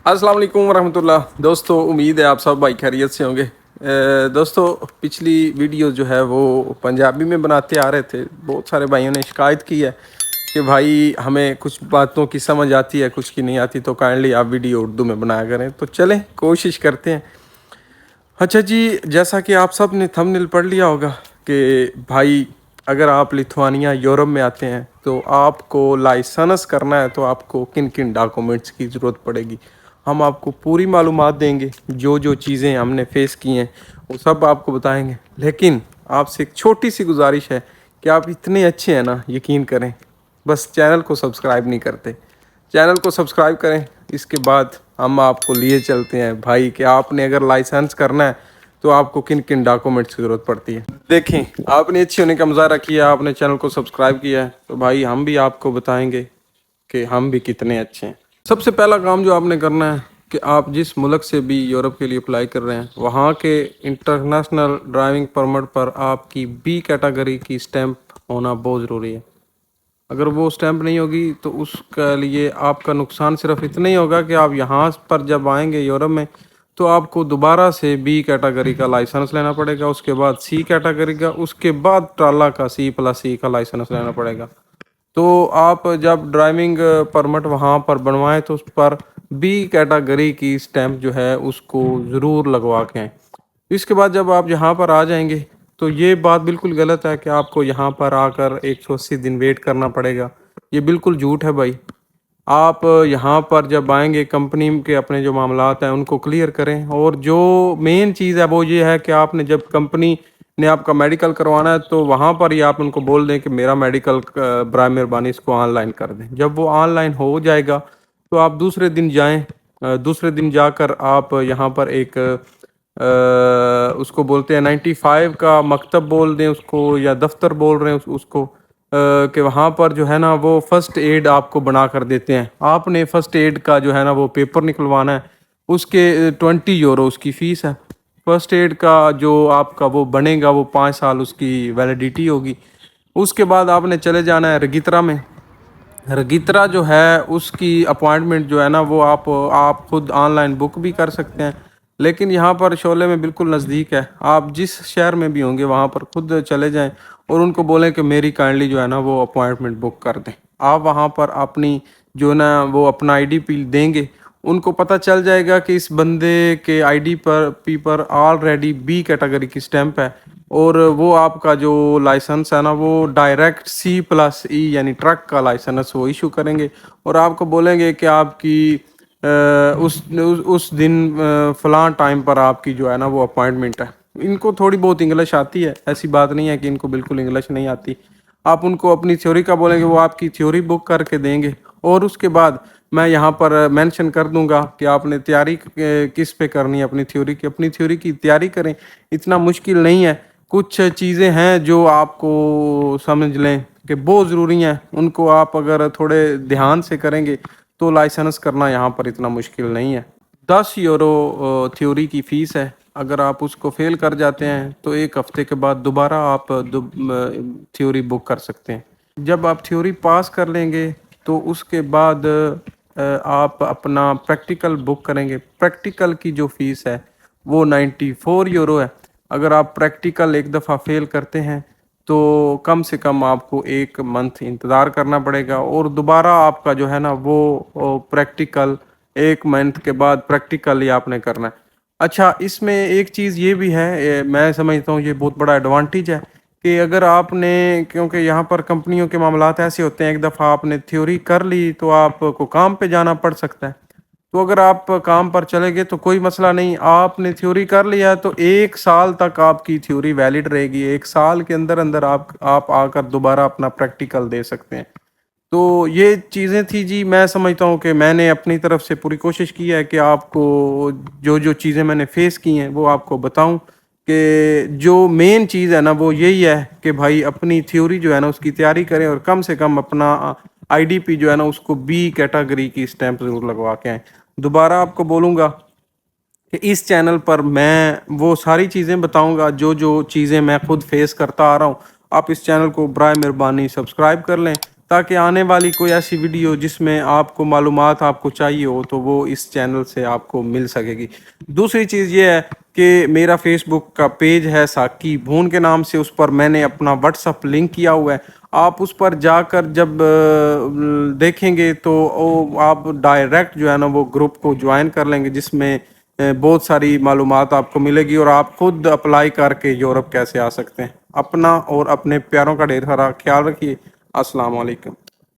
अस्सलाम वालेकुम वरहमतुल्लाह। दोस्तों, उम्मीद है आप सब भाई खैरियत से होंगे। दोस्तों, पिछली वीडियो जो है वो पंजाबी में बनाते आ रहे थे। बहुत सारे भाइयों ने शिकायत की है कि भाई हमें कुछ बातों की समझ आती है, कुछ की नहीं आती, तो काइंडली आप वीडियो उर्दू में बनाया करें। तो चलें, कोशिश करते हैं। अच्छा जी, जैसा कि आप सब ने थंबनेल पढ़ लिया होगा कि भाई अगर आप लिथुआनिया यूरोप में आते हैं तो आपको लाइसेंस करना है, तो आपको किन किन डॉक्यूमेंट्स की ज़रूरत पड़ेगी। हम आपको पूरी मालूमात देंगे, जो जो चीज़ें हमने फेस की हैं वो सब आपको बताएंगे। लेकिन आपसे एक छोटी सी गुजारिश है कि आप इतने अच्छे हैं ना, यकीन करें, बस चैनल को सब्सक्राइब नहीं करते। चैनल को सब्सक्राइब करें। इसके बाद हम आपको लिए चलते हैं भाई कि आपने अगर लाइसेंस करना है तो आपको किन किन डॉक्यूमेंट्स की ज़रूरत पड़ती है। देखें, आपने अच्छे होने का मुजाहरा किया, आपने चैनल को सब्सक्राइब किया है, तो भाई हम भी आपको बताएंगे कि हम भी कितने अच्छे हैं। सबसे पहला काम जो आपने करना है कि आप जिस मुल्क से भी यूरोप के लिए अप्लाई कर रहे हैं, वहाँ के इंटरनेशनल ड्राइविंग परमिट पर आपकी बी कैटेगरी की स्टैंप होना बहुत ज़रूरी है। अगर वो स्टैंप नहीं होगी तो उसके लिए आपका नुकसान सिर्फ इतना ही होगा कि आप यहाँ पर जब आएंगे यूरोप में तो आपको दोबारा से बी कैटेगरी का लाइसेंस लेना पड़ेगा, उसके बाद सी कैटेगरी का, उसके बाद ट्राला का C+C का लाइसेंस लेना पड़ेगा। तो आप जब ड्राइविंग परमिट वहाँ पर बनवाएं तो उस पर बी कैटेगरी की स्टैंप जो है उसको ज़रूर लगवा के आएँ। इसके बाद जब आप यहाँ पर आ जाएंगे तो ये बात बिल्कुल गलत है कि आपको यहाँ पर आकर 180 दिन वेट करना पड़ेगा। ये बिल्कुल झूठ है भाई। आप यहाँ पर जब आएंगे, कंपनी के अपने जो मामलात हैं उनको क्लियर करें, और जो मेन चीज़ है वो ये है कि आपने जब कंपनी ने आपका मेडिकल करवाना है तो वहाँ पर ही आप उनको बोल दें कि मेरा मेडिकल बराए मेहरबानी इसको ऑनलाइन कर दें। जब वो ऑनलाइन हो जाएगा तो आप दूसरे दिन जाएँ। दूसरे दिन जाकर आप यहाँ पर एक उसको बोलते हैं 95 का मकतब बोल दें उसको, या दफ्तर बोल रहे हैं उसको, कि वहाँ पर जो है ना वो फ़र्स्ट एड आपको बना कर देते हैं। आपने फ़र्स्ट एड का जो है ना वो पेपर निकलवाना है, उसके 20 यूरो उसकी फ़ीस है। फ़र्स्ट एड का जो आपका वो बनेगा वो 5 साल उसकी वैलिडिटी होगी। उसके बाद आपने चले जाना है रगित्रा में। रगित्रा जो है उसकी अपॉइंटमेंट जो है ना वो आप खुद ऑनलाइन बुक भी कर सकते हैं, लेकिन यहाँ पर शोले में बिल्कुल नज़दीक है। आप जिस शहर में भी होंगे वहाँ पर खुद चले जाएं और उनको बोलें कि मेरी काइंडली जो है ना वो अपॉइंटमेंट बुक कर दें। आप वहाँ पर अपनी जो ना वो अपना ID देंगे, उनको पता चल जाएगा कि इस बंदे के पी पर ऑलरेडी बी कैटेगरी की स्टैंप है, और वो आपका जो लाइसेंस है ना वो डायरेक्ट C+E यानी ट्रक का लाइसेंस वो इशू करेंगे, और आपको बोलेंगे कि आपकी उस दिन फ़लाँ टाइम पर आपकी जो है ना वो अपॉइंटमेंट है। इनको थोड़ी बहुत इंग्लिश आती है, ऐसी बात नहीं है कि इनको बिल्कुल इंग्लिश नहीं आती। आप उनको अपनी थ्योरी का बोलेंगे, वो आपकी थ्योरी बुक करके देंगे, और उसके बाद मैं यहाँ पर मेंशन कर दूंगा कि आपने तैयारी किस पे करनी है अपनी थ्योरी की। अपनी थ्योरी की तैयारी करें, इतना मुश्किल नहीं है। कुछ चीज़ें हैं जो आपको समझ लें कि बहुत ज़रूरी हैं, उनको आप अगर थोड़े ध्यान से करेंगे तो लाइसेंस करना यहाँ पर इतना मुश्किल नहीं है। 10 यूरो थ्योरी की फ़ीस है। अगर आप उसको फेल कर जाते हैं तो 1 हफ़्ते के बाद दोबारा आप थ्योरी बुक कर सकते हैं। जब आप थ्योरी पास कर लेंगे तो उसके बाद आप अपना प्रैक्टिकल बुक करेंगे। प्रैक्टिकल की जो फ़ीस है वो 94 यूरो है। अगर आप प्रैक्टिकल एक दफ़ा फेल करते हैं तो कम से कम आपको 1 मंथ इंतज़ार करना पड़ेगा, और दोबारा आपका जो है ना वो प्रैक्टिकल 1 मंथ के बाद प्रैक्टिकल ही आपने करना है। अच्छा, इसमें एक चीज़ ये भी है, मैं समझता हूँ ये बहुत बड़ा एडवांटेज है कि अगर आपने, क्योंकि यहाँ पर कंपनियों के मामलात ऐसे होते हैं, एक दफ़ा आपने थ्योरी कर ली तो आपको काम पे जाना पड़ सकता है। तो अगर आप काम पर चले गए तो कोई मसला नहीं, आपने थ्योरी कर लिया तो 1 साल तक आपकी थ्योरी वैलिड रहेगी। 1 साल के अंदर अंदर आप आकर दोबारा अपना प्रैक्टिकल दे सकते हैं। तो ये चीज़ें थी जी। मैं समझता हूँ कि मैंने अपनी तरफ से पूरी कोशिश की है कि आपको जो जो चीज़ें मैंने फेस की हैं वो आपको बताऊँ, कि जो मेन चीज़ है ना वो यही है कि भाई अपनी थ्योरी जो है ना उसकी तैयारी करें, और कम से कम अपना IDP जो है ना उसको बी कैटेगरी की स्टैंप ज़रूर लगवा के आएँ। दोबारा आपको बोलूँगा कि इस चैनल पर मैं वो सारी चीज़ें बताऊँगा जो जो चीज़ें मैं खुद फेस करता आ रहा हूँ। आप इस चैनल को बराए मेहरबानी सब्सक्राइब कर लें, تاکہ آنے والی کوئی ایسی ویڈیو جس میں آپ کو معلومات آپ کو چاہیے ہو تو وہ اس چینل سے آپ کو مل سکے گی۔ دوسری چیز یہ ہے کہ میرا فیس بک کا پیج ہے ساکی بھون کے نام سے، اس پر میں نے اپنا واٹس اپ لنک کیا ہوا ہے، آپ اس پر جا کر جب دیکھیں گے تو آپ ڈائریکٹ جو ہے نا وہ گروپ کو جوائن کر لیں گے، جس میں بہت ساری معلومات آپ کو ملے گی اور آپ خود اپلائی کر کے یورپ کیسے آ سکتے ہیں۔ اپنا اور اپنے پیاروں کا ڈھیر سارا خیال رکھیے۔ السلام علیکم۔